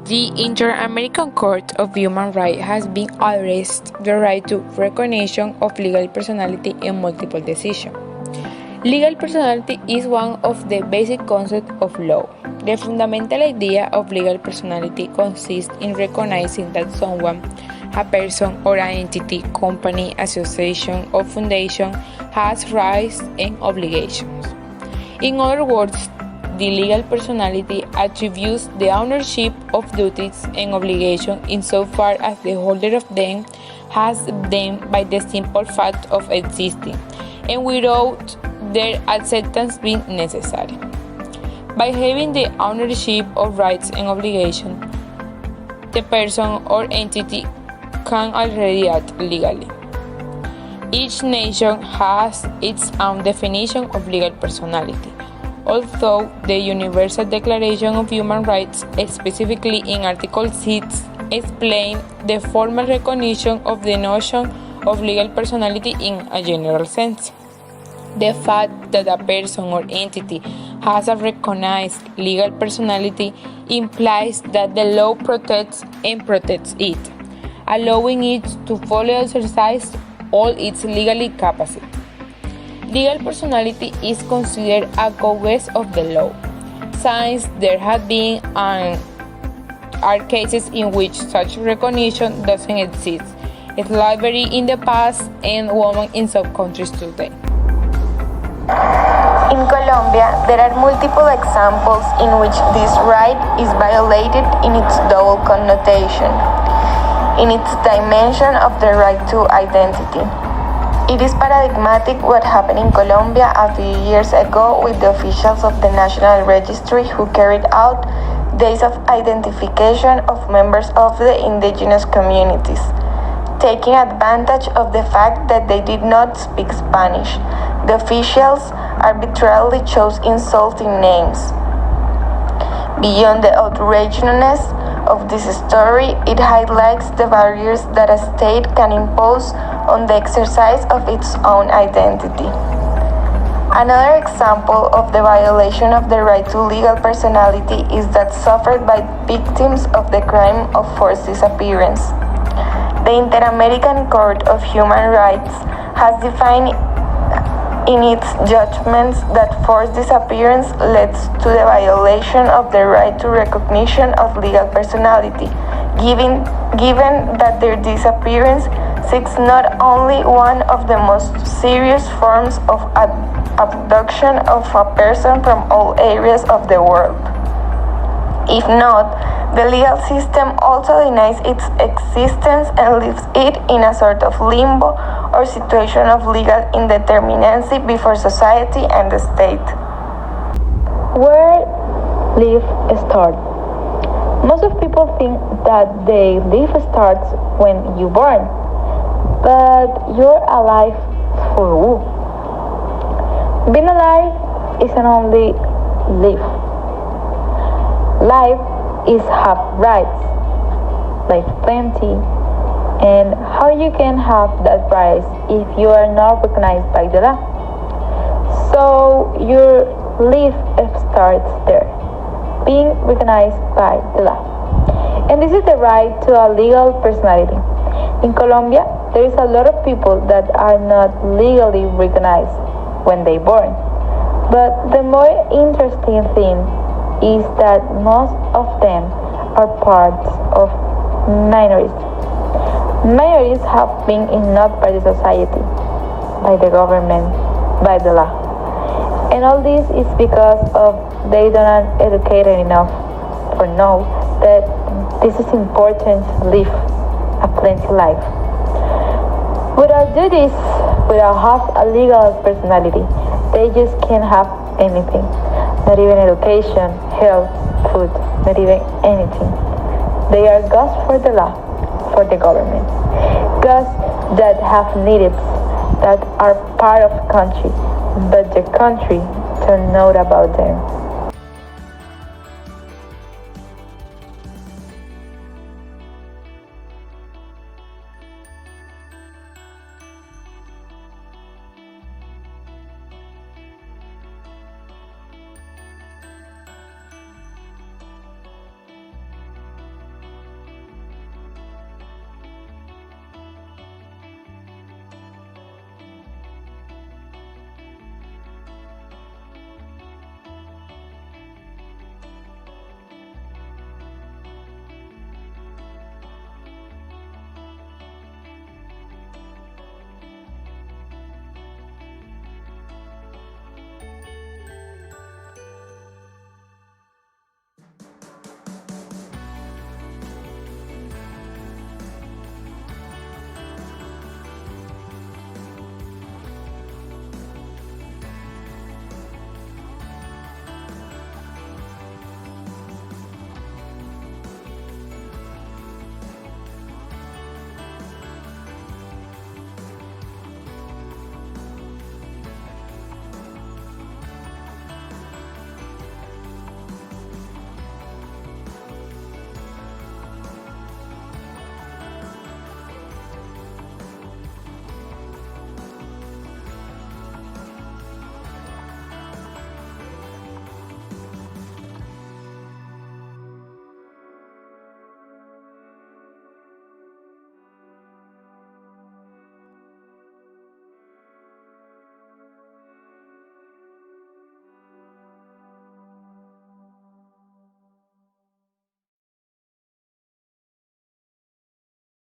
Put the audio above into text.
The Inter-American Court of Human Rights has been addressed the right to recognition of legal personality in multiple decisions. Legal personality is one of the basic concepts of law. The fundamental idea of legal personality consists in recognizing that someone, a person or an entity, company, association, or foundation has rights and obligations. In other words, the legal personality attributes the ownership of duties and obligations insofar as the holder of them has them by the simple fact of existing and without their acceptance being necessary. By having the ownership of rights and obligations, the person or entity can already act legally. Each nation has its own definition of legal personality. Although the Universal Declaration of Human Rights, specifically in Article 6, explains the formal recognition of the notion of legal personality in a general sense. The fact that a person or entity has a recognized legal personality implies that the law protects it, allowing it to fully exercise all its legal capacity. Legal personality is considered a cause of the law, since there have been and are cases in which such recognition doesn't exist, slavery in the past and women in some countries today. In Colombia, there are multiple examples in which this right is violated in its double connotation, in its dimension of the right to identity. It is paradigmatic what happened in Colombia a few years ago with the officials of the National Registry who carried out days of identification of members of the indigenous communities, taking advantage of the fact that they did not speak Spanish. The officials arbitrarily chose insulting names. Beyond the outrageousness of this story, it highlights the barriers that a state can impose on the exercise of its own identity. Another example of the violation of the right to legal personality is that suffered by victims of the crime of forced disappearance. The Inter-American Court of Human Rights has defined in its judgments that forced disappearance leads to the violation of the right to recognition of legal personality, given that their disappearance seeks not only one of the most serious forms of abduction of a person from all areas of the world. If not, the legal system also denies its existence and leaves it in a sort of limbo or situation of legal indeterminacy before society and the state. Where life starts? Most of people think that the life starts when you're born, but you're alive for who? Being alive isn't only live. Life is have rights, like plenty, and how you can have that rights if you are not recognized by the law. So your life starts there, being recognized by the law. And this is the right to a legal personality. In Colombia, there is a lot of people that are not legally recognized when they're born. But the more interesting thing is that most of them are parts of minorities. Minorities have been ignored by the society, by the government, by the law. And all this is because of they don't educated enough or know that this is important to live a plenty life. Without do this, without have a legal personality, they just can't have anything. Not even education, health, food, not even anything. They are ghosts for the law, for the government. Ghosts that have needs, that are part of the country, but the country don't know about them.